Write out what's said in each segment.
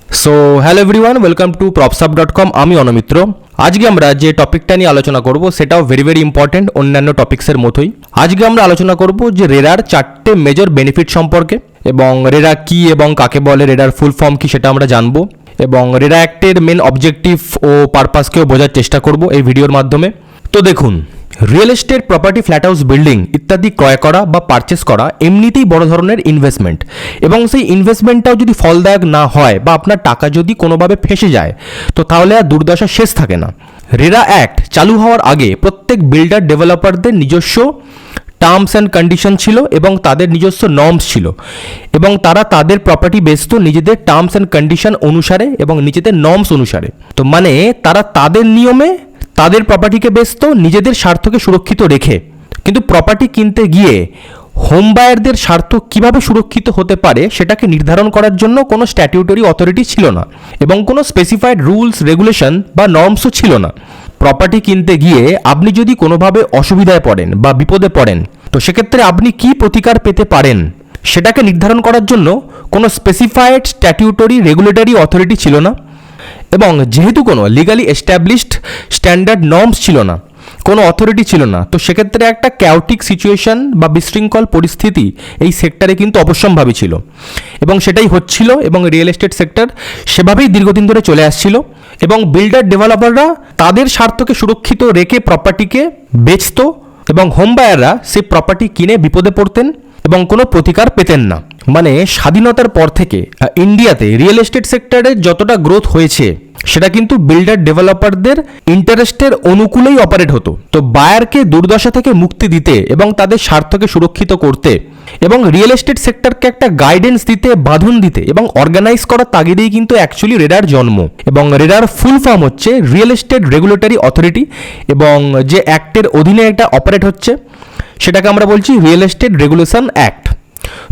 So hello everyone, welcome to propsub.com। আমি অনমিত্র। আজকে আমরা যে টপিকটা নিয়ে আলোচনা করব সেটাও ভেরি ইম্পর্টেন্ট অন্যান্য টপিক্সের মতোই। আজকে আমরা আলোচনা করব যে রেডার চারটে মেজর বেনিফিট সম্পর্কে, এবং রেডা কি এবং কাকে বলে, রেডার ফুল ফর্ম কি সেটা আমরা জানবো, এবং রেডা অ্যাক্টের মেন অবজেক্টিভ ও পারপাসকেও বোঝার চেষ্টা করব এই ভিডিওর মাধ্যমে। তো দেখুন, real estate, property, flat house, building ইত্যাদি ক্রয় করা বা পারচেস করা এমনিতেই বড় ধরনের ইনভেস্টমেন্ট, এবং সেই ইনভেস্টমেন্টটাও যদি ফলদায়ক না হয় বা আপনার টাকা যদি কোনোভাবে ফেঁসে যায়, তো তাহলে আর দুর্দশা শেষ থাকে না। রেরা অ্যাক্ট চালু হওয়ার আগে প্রত্যেক বিল্ডার ডেভেলপারদের নিজস্ব টার্মস অ্যান্ড কন্ডিশন ছিল এবং তাদের নিজস্ব নর্মস ছিল, এবং তারা তাদের প্রপার্টি বেচত নিজেদের টার্মস অ্যান্ড কন্ডিশন অনুসারে এবং নিজেদের নর্মস অনুসারে। তো মানে তারা তাদের নিয়মে তাদের প্রপার্টিকে বেচত নিজেদের স্বার্থকে সুরক্ষিত রেখে। কিন্তু প্রপার্টি কিনতে গিয়ে হোম বায়ারদের স্বার্থ কিভাবে সুরক্ষিত হতে পারে সেটাকে নির্ধারণ করার জন্য কোনো স্ট্যাটিউটরি অথরিটি ছিল না, এবং কোনো স্পেসিফাইড রুলস, রেগুলেশন বা নর্মসও ছিল না। প্রপার্টি কিনতে গিয়ে আপনি যদি কোনোভাবে অসুবিধায় পড়েন বা বিপদে পড়েন, তো সেক্ষেত্রে আপনি কি প্রতিকার পেতে পারেন সেটাকে নির্ধারণ করার জন্য কোনো স্পেসিফাইড স্ট্যাটিউটরি রেগুলেটরি অথরিটি ছিল না, এবং যেহেতু কোনো লিগালি এস্টাবলিশড স্ট্যান্ডার্ড নর্মস ছিল না, কোনো অথরিটি ছিল না, তো সেক্ষেত্রে একটা ক্যাওটিক সিচুয়েশন বা বিশৃঙ্খল পরিস্থিতি এই সেক্টরে কিন্তু অবশ্যম্ভাবী ছিল, এবং সেটাই হচ্ছিল, এবং রিয়েল এস্টেট সেক্টর সেভাবেই দীর্ঘদিন ধরে চলে আসছিল। এবং বিল্ডার ডেভেলপাররা তাদের স্বার্থকে সুরক্ষিত রেখে প্রপার্টিকে বেচত, এবং হোম বায়াররা সেই প্রপার্টি কিনে বিপদে পড়তেন এবং কোনো প্রতিকার পেতেন না। মানে স্বাধীনতার পর থেকে ইন্ডিয়াতে রিয়েল এস্টেট সেক্টরের যতটা গ্রোথ হয়েছে সেটা কিন্তু বিল্ডার ডেভেলপারদের ইন্টারেস্টের অনুকূলেই অপারেট হতো। তো বায়ারকে দুর্দশা থেকে মুক্তি দিতে এবং তাদের স্বার্থকে সুরক্ষিত করতে এবং রিয়েল এস্টেট সেক্টরকে একটা গাইডেন্স দিতে, বাঁধন দিতে এবং অর্গানাইজ করার তাগিদেই কিন্তু অ্যাকচুয়ালি রেডার জন্ম। এবং রেডার ফুল ফর্ম হচ্ছে রিয়েল এস্টেট রেগুলেটরি অথরিটি, এবং যে অ্যাক্টের অধীনে এটা অপারেট হচ্ছে সেটাকে আমরা বলছি রিয়েল এস্টেট রেগুলেশন অ্যাক্ট।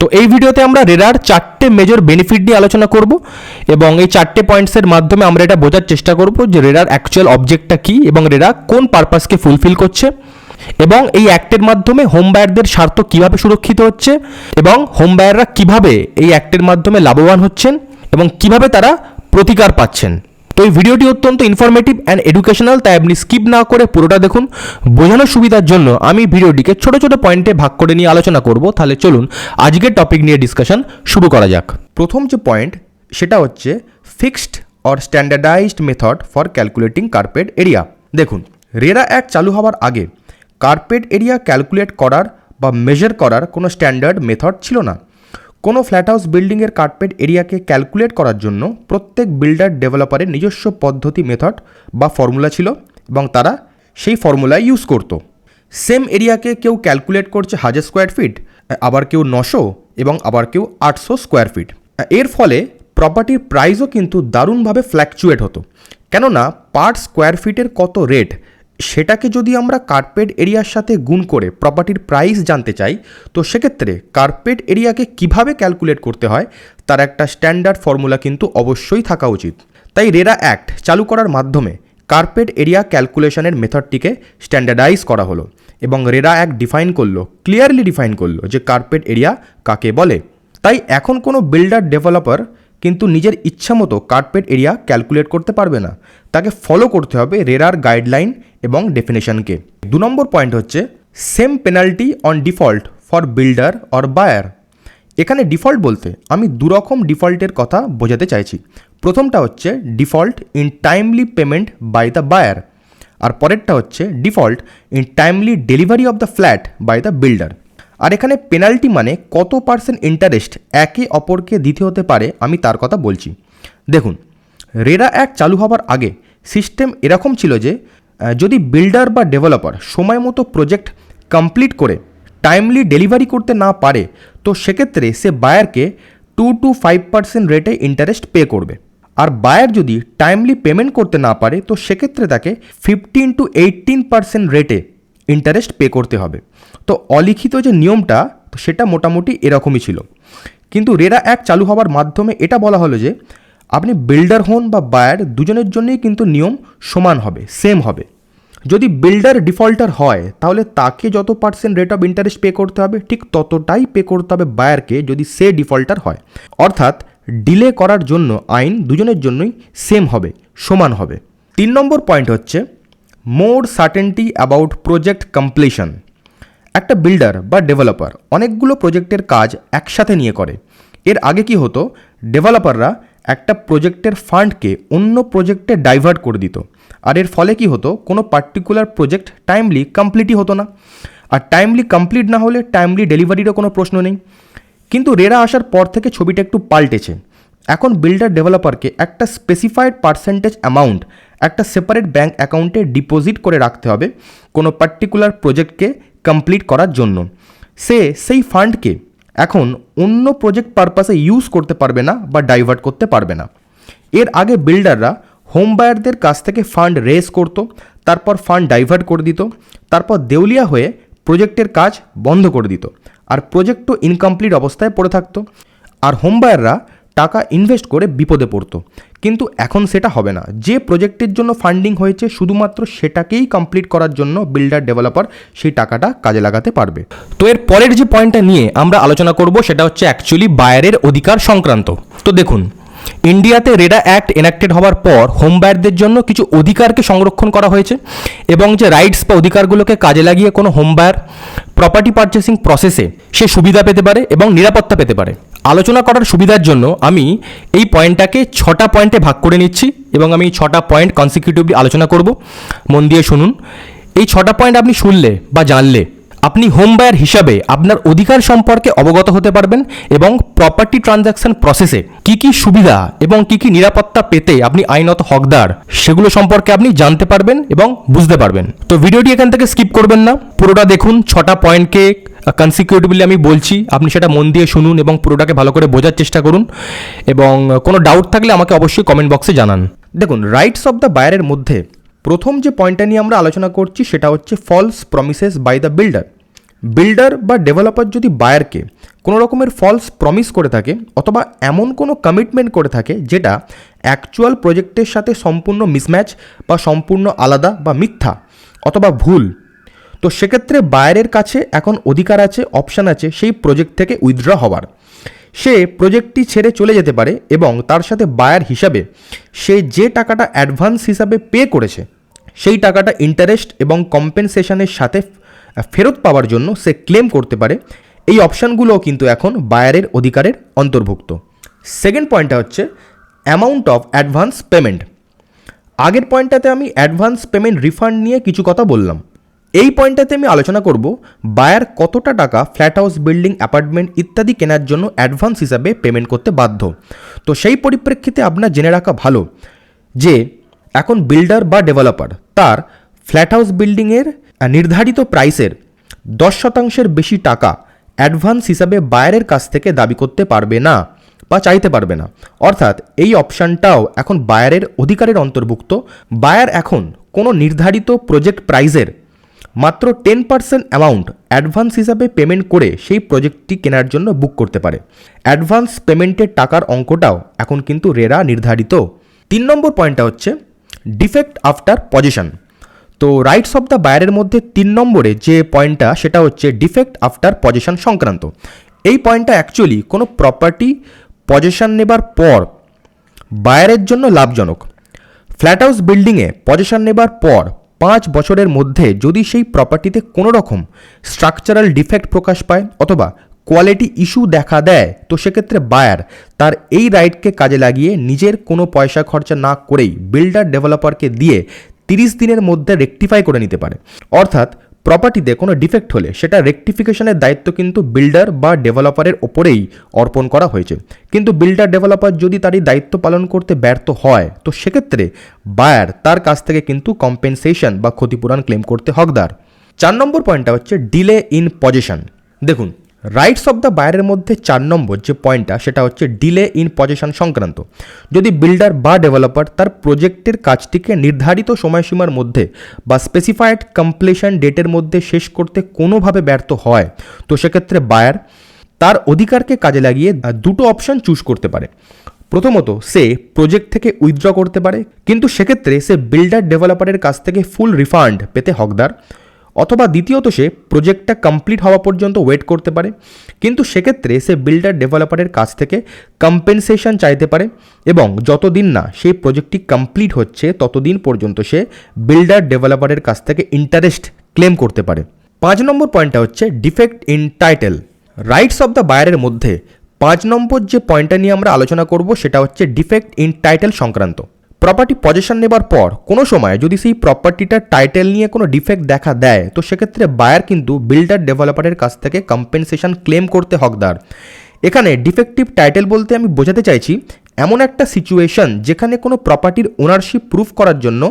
তো এই ভিডিওতে আমরা রেডার চারটে মেজর বেনিফিট নিয়ে আলোচনা করব, এবং এই চারটে পয়েন্টসের মাধ্যমে আমরা এটা বোঝার চেষ্টা করব যে রেডার অ্যাকচুয়াল অবজেক্টটা কী এবং রেডা কোন পারপাসকে ফুলফিল করছে, এবং এই অ্যাক্টের মাধ্যমে হোম বায়ারদের স্বার্থ কীভাবে সুরক্ষিত হচ্ছে, এবং হোম বায়াররা কীভাবে এই অ্যাক্টের মাধ্যমে লাভবান হচ্ছেন এবং কীভাবে তারা প্রতিকার পাচ্ছেন। তো এই ভিডিওটি অত্যন্ত ইনফরমেটিভ অ্যান্ড এডুকেশনাল, তাই আপনি স্কিপ না করে পুরোটা দেখুন। বোঝানোর সুবিধার জন্য আমি ভিডিওটিকে ছোট ছোট পয়েন্টে ভাগ করে নিয়ে আলোচনা করব। তাহলে চলুন আজকের টপিক নিয়ে ডিসকাশন শুরু করা যাক। প্রথম যে পয়েন্ট সেটা হচ্ছে fixed or standardised method for calculating carpet area. দেখুন, রেরা অ্যাক্ট চালু হওয়ার আগে কার্পেট এরিয়া ক্যালকুলেট করার বা মেজার করার কোনো স্ট্যান্ডার্ড মেথড ছিল না। কোনো ফ্ল্যাট হাউস বিল্ডিংয়ের কার্পেট এরিয়াকে ক্যালকুলেট করার জন্য প্রত্যেক বিল্ডার ডেভেলপারের নিজস্ব পদ্ধতি, মেথড বা ফর্মুলা ছিল, এবং তারা সেই ফর্মুলা ইউজ করতো। সেম এরিয়াকে কেউ ক্যালকুলেট করছে 1000 স্কোয়ার ফিট, আবার কেউ 900 এবং আবার কেউ 800 স্কোয়ার ফিট। এর ফলে প্রপার্টির প্রাইসও কিন্তু দারুণভাবে ফ্ল্যাকচুয়েট হতো, কেননা পার স্কোয়ার ফিটের কত রেট সেটাকে যদি আমরা কার্পেট এরিয়ার সাথে গুণ করে প্রপার্টির প্রাইস জানতে চাই, তো সেক্ষেত্রে কার্পেট এরিয়াকে কিভাবে ক্যালকুলেট করতে হয় তার একটা স্ট্যান্ডার্ড ফর্মুলা কিন্তু অবশ্যই থাকা উচিত। তাই রেরা অ্যাক্ট চালু করার মাধ্যমে কার্পেট এরিয়া ক্যালকুলেশনের মেথডটিকে স্ট্যান্ডার্ডাইজ করা হলো, এবং রেরা অ্যাক্ট ডিফাইন করলো, ক্লিয়ারলি ডিফাইন করলো যে কার্পেট এরিয়া কাকে বলে। তাই এখন কোনো বিল্ডার ডেভেলপার কিন্তু নিজের ইচ্ছা মতো কার্পেট এরিয়া ক্যালকুলেট করতে পারবে না, তাকে ফলো করতে হবে রেরার গাইডলাইন এবং ডেফিনেশনকে। 2 নম্বর পয়েন্ট হচ্ছে same penalty on default for builder or buyer. এখানে ডিফল্ট বলতে আমি দুরকম ডিফল্টের কথা বোঝাতে চাইছি। প্রথমটা হচ্ছে default in timely payment by the buyer, আর পরেরটা হচ্ছে default in timely delivery of the flat by the builder. আর এখানে পেনাল্টি মানে কত পার্সেন্ট ইন্টারেস্ট একে অপরকে দিতে হতে পারে আমি তার কথা বলছি। দেখুন, রেরা অ্যাক্ট চালু হওয়ার আগে সিস্টেম এরকম ছিল যে যদি বিল্ডার বা ডেভেলপার সময় মতো প্রজেক্ট কমপ্লিট করে টাইমলি ডেলিভারি করতে না পারে, তো সেক্ষেত্রে সে বায়ারকে 2 to 5% রেটে ইন্টারেস্ট পে করবে। আর বায়ার যদি টাইমলি পেমেন্ট করতে না পারে, তো সেক্ষেত্রে তাকে 15 to 18% রেটে ইন্টারেস্ট পে করতে হবে। তো অলিখিত যে নিয়মটা সেটা মোটামুটি এরকমই ছিল, কিন্তু রেরা অ্যাক্ট চালু হওয়ার মাধ্যমে এটা বলা হলো যে আপনি বিল্ডার হন বা বায়ার, দুজনের জন্যই কিন্তু নিয়ম সমান হবে, সেম হবে। যদি বিল্ডার ডিফল্টার হয় তাহলে তাকে যত percent rate of interest pay করতে হবে ঠিক ততটাই পে করতে হবে বায়ারকে যদি সে ডিফল্টার হয়। অর্থাৎ ডিলে করার জন্য আইন দুজনের জন্যই সেম হবে, সমান হবে। 3 নম্বর পয়েন্ট হচ্ছে মোর সার্টেনটি অ্যাবাউট প্রজেক্ট কমপ্লিশন। একটা বিল্ডার বা ডেভেলপার অনেকগুলো প্রজেক্টের কাজ একসাথে নিয়ে করে। এর আগে কি হতো, ডেভেলপাররা একটা প্রজেক্টের ফান্ডকে অন্য প্রজেক্টে ডাইভার্ট করে দিত, আর এর ফলে কি হতো, কোনো পার্টিকুলার প্রজেক্ট টাইমলি কমপ্লিটই হতো না। আর টাইমলি কমপ্লিট না হলে টাইমলি ডেলিভারিরও কোনো প্রশ্ন নেই। কিন্তু রেরা আসার পর থেকে ছবিটা একটু পাল্টেছে। এখন বিল্ডার ডেভেলপারকে একটা স্পেসিফাইড পার্সেন্টেজ অ্যামাউন্ট একটা সেপারেট ব্যাঙ্ক অ্যাকাউন্টে ডিপোজিট করে রাখতে হবে কোনো পার্টিকুলার প্রজেক্টকে কমপ্লিট করার জন্য। সেই ফান্ডকে এখন অন্য প্রজেক্ট পারপাসে ইউজ করতে পারবে না বা ডাইভার্ট করতে পারবে না। এর আগে বিল্ডাররা হোম বায়ারদের কাছ থেকে ফান্ড রেজ করত, তারপর ফান্ড ডাইভার্ট করে দিত, তারপর দেউলিয়া হয়ে প্রজেক্টের কাজ বন্ধ করে দিত, আর প্রজেক্টও ইনকমপ্লিট অবস্থায় পড়ে থাকতো, আর হোম বায়াররা টাকা ইনভেস্ট করে বিপদে পড়তো। কিন্তু এখন সেটা হবে না। যে প্রজেক্টের জন্য ফান্ডিং হয়েছে শুধুমাত্র সেটাকেই কমপ্লিট করার জন্য বিল্ডার ডেভেলপার সেই টাকাটা কাজে লাগাতে পারবে। তো এর পরের যে পয়েন্টটা নিয়ে আমরা আলোচনা করব সেটা হচ্ছে অ্যাকচুয়ালি বায়ারের অধিকার সংক্রান্ত। তো দেখুন, ইন্ডিয়াতে রেরা অ্যাক্ট এনাক্টেড হওয়ার পর হোম বায়ারদের জন্য কিছু অধিকারকে সংরক্ষণ করা হয়েছে, এবং যে রাইটস বা অধিকারগুলোকে কাজে লাগিয়ে কোনো হোম বায়ার প্রপার্টি পারচেসিং প্রসেসে সে সুবিধা পেতে পারে এবং নিরাপত্তা পেতে পারে। আলোচনা করার সুবিধার জন্য আমি এই পয়েন্টটাকে 6টা পয়েন্টে ভাগ করে নিচ্ছি, এবং আমি 6টা পয়েন্ট কনসিকিউটিভলি আলোচনা করব। মন দিয়ে শুনুন। এই 6টা পয়েন্ট আপনি শুনলে বা জানলে আপনি হোম বায়ার হিসাবে আপনার অধিকার সম্পর্কে অবগত হতে পারবেন, এবং প্রপার্টি ট্রানজ্যাকশন প্রসেসে কী কী সুবিধা এবং কী কী নিরাপত্তা পেতে আপনি আইনত হকদার সেগুলো সম্পর্কে আপনি জানতে পারবেন এবং বুঝতে পারবেন। তো ভিডিওটি এখান থেকে স্কিপ করবেন না, পুরোটা দেখুন। 6টা পয়েন্টকে কনসিকিউটিভলি আমি বলছি, আপনি সেটা মন দিয়ে শুনুন এবং পুরোটাকে ভালো করে বোঝার চেষ্টা করুন, এবং কোনো ডাউট থাকলে আমাকে অবশ্যই কমেন্ট বক্সে জানান। দেখুন, রাইটস অফ দ্য বায়ারের মধ্যে প্রথম যে পয়েন্টটা নিয়ে আমরা আলোচনা করছি সেটা হচ্ছে false promises by the builder. Builder বা ডেভেলপার যদি বায়ারকে কোনো রকমের ফলস প্রমিস করে থাকে অথবা এমন কোনো কমিটমেন্ট করে থাকে যেটা অ্যাকচুয়াল প্রজেক্টের সাথে সম্পূর্ণ মিসম্যাচ বা সম্পূর্ণ আলাদা বা মিথ্যা অথবা ভুল, তো সেক্ষেত্রে বায়ারের কাছে এখন অধিকার আছে, অপশান আছে সেই প্রজেক্ট থেকে উইথড্র হওয়ার। সে প্রজেক্টটি ছেড়ে চলে যেতে পারে এবং তার সাথে বায়ার হিসাবে সে যে টাকাটা অ্যাডভান্স হিসাবে পে করেছে সেই টাকাটা ইন্টারেস্ট এবং কম্পেনসেশনের সাথে ফেরত পাওয়ার জন্য সে ক্লেম করতে পারে। এই অপশানগুলোও কিন্তু এখন বায়ারের অধিকারের অন্তর্ভুক্ত। সেকেন্ড পয়েন্টটা হচ্ছে অ্যামাউন্ট অফ অ্যাডভান্স পেমেন্ট। আগের পয়েন্টটাতে আমি অ্যাডভান্স পেমেন্ট রিফান্ড নিয়ে কিছু কথা বললাম। এই পয়েন্টটাতে আমি আলোচনা করব বায়ার কতটা টাকা ফ্ল্যাট হাউস, বিল্ডিং, অ্যাপার্টমেন্ট ইত্যাদি কেনার জন্য অ্যাডভান্স হিসাবে পেমেন্ট করতে বাধ্য। তো সেই পরিপ্রেক্ষিতে আপনার জেনে রাখা ভালো যে এখন বিল্ডার বা ডেভেলপার তার ফ্ল্যাট হাউস বিল্ডিংয়ের নির্ধারিত প্রাইসের 10% বেশি টাকা অ্যাডভান্স হিসাবে বায়ারের কাছ থেকে দাবি করতে পারবে না বা চাইতে পারবে না। অর্থাৎ এই অপশানটাও এখন বায়ারের অধিকারের অন্তর্ভুক্ত। বায়ার এখন কোনো নির্ধারিত প্রজেক্ট প্রাইসের মাত্র 10% অ্যামাউন্ট অ্যাডভান্স হিসাবে পেমেন্ট করে সেই প্রজেক্টটি কেনার জন্য বুক করতে পারে। অ্যাডভান্স পেমেন্টের টাকার অঙ্কটাও এখন কিন্তু রেরা নির্ধারিত। 3 নম্বর পয়েন্টটা হচ্ছে ডিফেক্ট আফটার পজেশন। তো রাইটস অফ দ্য বায়ারের মধ্যে 3 নম্বরে যে পয়েন্টটা সেটা হচ্ছে ডিফেক্ট আফটার পজেশন সংক্রান্ত। এই পয়েন্টটা অ্যাকচুয়ালি কোনো প্রপার্টি পজেশন নেবার পর বায়ারের জন্য লাভজনক। ফ্ল্যাট হাউস বিল্ডিংয়ে পজেশন নেবার পর 5 বছরের মধ্যে যদি সেই প্রপার্টিতে কোনো রকম স্ট্রাকচারাল ডিফেক্ট প্রকাশ পায় অথবা কোয়ালিটি ইস্যু দেখা দেয়, তো সেক্ষেত্রে বায়ার তার এই রাইটকে কাজে লাগিয়ে নিজের কোনো পয়সা খরচা না করেই বিল্ডার ডেভেলপারকে দিয়ে 30 দিনের মধ্যে রেকটিফাই করে নিতে পারে। অর্থাৎ প্রপার্টিতে কোনো ডিফেক্ট হলে সেটা রেকটিফিকেশনের দায়িত্ব কিন্তু বিল্ডার বা ডেভেলপারের ওপরেই অর্পণ করা হয়েছে। কিন্তু বিল্ডার ডেভেলপার যদি তারই দায়িত্ব পালন করতে ব্যর্থ হয়, তো সেক্ষেত্রে বায়ার তার কাছ থেকে কিন্তু কম্পেনসেশন বা ক্ষতিপূরণ ক্লেম করতে হকদার। 4 নম্বর পয়েন্টটা হচ্ছে ডিলে ইন পজেশন। দেখুন, রাইটস অফ দ্য বায়ারের মধ্যে 4 নম্বর যে পয়েন্টটা সেটা হচ্ছে ডিলে ইন পজেশন সংক্রান্ত। যদি বিল্ডার বা ডেভেলপার তার প্রজেক্টের কাজটিকে নির্ধারিত সময়সীমার মধ্যে বা স্পেসিফাইড কমপ্লিশন ডেটের মধ্যে শেষ করতে কোনোভাবে ব্যর্থ হয়, তো সেক্ষেত্রে বায়ার তার অধিকারকে কাজে লাগিয়ে দুটো অপশান চুজ করতে পারে। প্রথমত, সে প্রজেক্ট থেকে উইথড্র করতে পারে, কিন্তু সেক্ষেত্রে সে বিল্ডার ডেভেলপারের কাছ থেকে ফুল রিফান্ড পেতে হকদার। অথবা দ্বিতীয়ত সে প্রজেক্টটা কমপ্লিট হওয়া পর্যন্ত ওয়েট করতে পারে, কিন্তু সেক্ষেত্রে সে বিল্ডার ডেভেলপারের কাছ থেকে কম্পেনসেশন চাইতে পারে এবং যতদিন না সেই প্রজেক্টটি কমপ্লিট হচ্ছে ততদিন পর্যন্ত সে বিল্ডার ডেভেলপারের কাছ থেকে ইন্টারেস্ট ক্লেম করতে পারে। 5 নম্বর পয়েন্টটা হচ্ছে defect in title. Rights of the বায়ারের মধ্যে 5 নম্বর যে পয়েন্টটা নিয়ে আমরা আলোচনা করব সেটা হচ্ছে ডিফেক্ট ইন টাইটেল সংক্রান্ত। প্রপার্টি পজেশন নেবার পর কোনো সময় যদি সেই প্রপার্টিটার টাইটেল নিয়ে কোনো ডিফেক্ট দেখা দেয় তো সেক্ষেত্রে বায়ার কিন্তু বিল্ডার ডেভেলপারের কাছ থেকে কম্পেনসেশন ক্লেম করতে হকদার। এখানে ডিফেক্টিভ টাইটেল বলতে আমি বোঝাতে চাইছি এমন একটা সিচুয়েশন যেখানে কোনো প্রপার্টির ওনারশিপ প্রুফ করার জন্য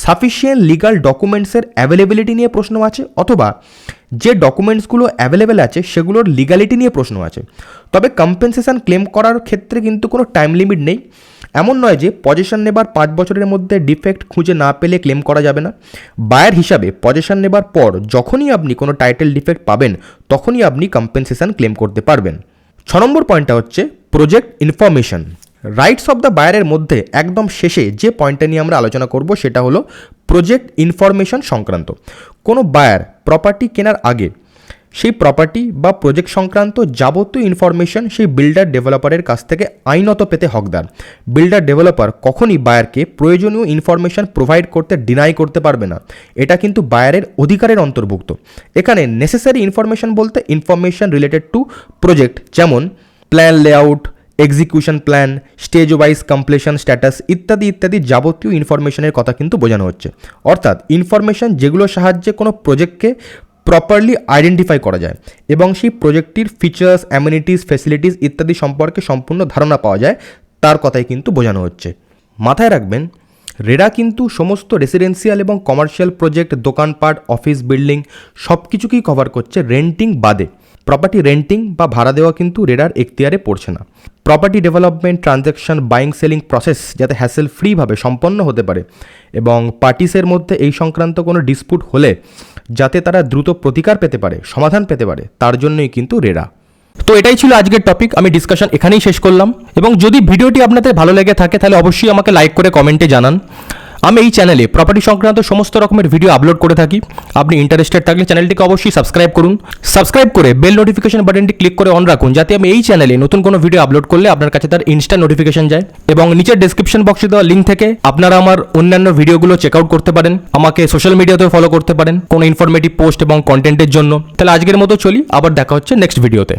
সাফিসিয়েন্ট লিগাল ডকুমেন্টসের অ্যাভেলেবিলিটি নিয়ে প্রশ্ন আছে, অথবা যে ডকুমেন্টসগুলো অ্যাভেলেবেল আছে সেগুলোর লিগালিটি নিয়ে প্রশ্ন আছে। তবে কম্পেনসেশন ক্লেম করার ক্ষেত্রে কিন্তু কোনো টাইম লিমিট নেই। এমন নয় যে পজেশন নেবার 5 বছরের মধ্যে ডিফেক্ট খুঁজে না পেলে ক্লেম করা যাবে না। বায়ার হিসাবে পজেশন নেবার পর যখনই আপনি কোনো টাইটেল ডিফেক্ট পাবেন তখনই আপনি কম্পেনসেশন ক্লেম করতে পারবেন। 6 নম্বর পয়েন্টটা হচ্ছে project information. Rights of the বায়ারের মধ্যে একদম শেষে যে পয়েন্টটা নিয়ে আমরা আলোচনা করব সেটা হলো প্রজেক্ট ইনফরমেশন সংক্রান্ত। কোনো বায়ার প্রপার্টি কেনার আগে সেই প্রপার্টি বা প্রজেক্ট সংক্রান্ত যাবতীয় ইনফরমেশন সেই বিল্ডার ডেভেলপারের কাছ থেকে আইনত পেতে হকদার। বিল্ডার ডেভেলপার কখনই বায়ারকে প্রয়োজনীয় ইনফরমেশন প্রোভাইড করতে ডিনাই করতে পারবে না, এটা কিন্তু বায়ারের অধিকারের অন্তর্ভুক্ত। এখানে নেসেসারি ইনফরমেশন বলতে ইনফরমেশন রিলেটেড টু প্রজেক্ট, যেমন plan layout, execution plan, stage wise completion status ইত্যাদি ইত্যাদি যাবতীয় ইনফরমেশনের কথা কিন্তু বোঝানো হচ্ছে। অর্থাৎ ইনফরমেশন যেগুলোর সাহায্যে কোনো প্রজেক্টকে প্রপারলি আইডেন্টিফাই করা যায় এবং সেই প্রজেক্টটির ফিচার্স, অ্যামিনিটিস, ফ্যাসিলিটিস ইত্যাদি সম্পর্কে সম্পূর্ণ ধারণা পাওয়া যায় তার কথাই কিন্তু বোঝানো হচ্ছে। মাথায় রাখবেন রেরা কিন্তু সমস্ত রেসিডেন্সিয়াল এবং কমার্শিয়াল প্রজেক্ট, দোকানপাট, অফিস বিল্ডিং সব কিছুকেই কভার করছে, রেন্টিং বাদে। প্রপার্টি রেন্টিং বা ভাড়া দেওয়া কিন্তু রেরার এখতিয়ারে পড়ছে না। Property development, transaction, buying selling process যাতে হ্যাসেল ফ্রিভাবে সম্পন্ন হতে পারে এবং পার্টিসের মধ্যে এই সংক্রান্ত কোনো ডিসপুট হলে যাতে তারা দ্রুত প্রতিকার পেতে পারে, সমাধান পেতে পারে, তার জন্যই কিন্তু রেরা। তো এটাই ছিল আজকের টপিক, আমি ডিসকাশন এখানেই শেষ করলাম। এবং যদি ভিডিওটি আপনাদের ভালো লেগে থাকে তাহলে অবশ্যই আমাকে লাইক করে কমেন্টে জানান। আমি এই চ্যানেলে প্রপার্টি সংক্রান্ত সমস্ত রকমের ভিডিও আপলোড করে থাকি। আপনি ইন্টারেস্টেড থাকলে চ্যানেলটিকে অবশ্যই সাবস্ক্রাইব করুন। সাবস্ক্রাইব করে বেল নোটিফিকেশন বাটনটি ক্লিক করে অন রাখুন যাতে আমি এই চ্যানেলে নতুন কোনো ভিডিও আপলোড করলে আপনার কাছে তার ইনস্ট্যান্ট নোটিফিকেশন যায়। এবং নিচের ডেসক্রিপশন বক্সে দেওয়া লিঙ্ক থেকে আপনারা আমার অন্যান্য ভিডিওগুলো চেক আউট করতে পারেন। আমাকে সোশ্যাল মিডিয়াতেও ফলো করতে পারেন কোনো ইনফরমেটিভ পোস্ট এবং কন্টেন্টের জন্য। তাহলে আজকের মতো চলি, আবার দেখা হচ্ছে নেক্সট ভিডিওতে।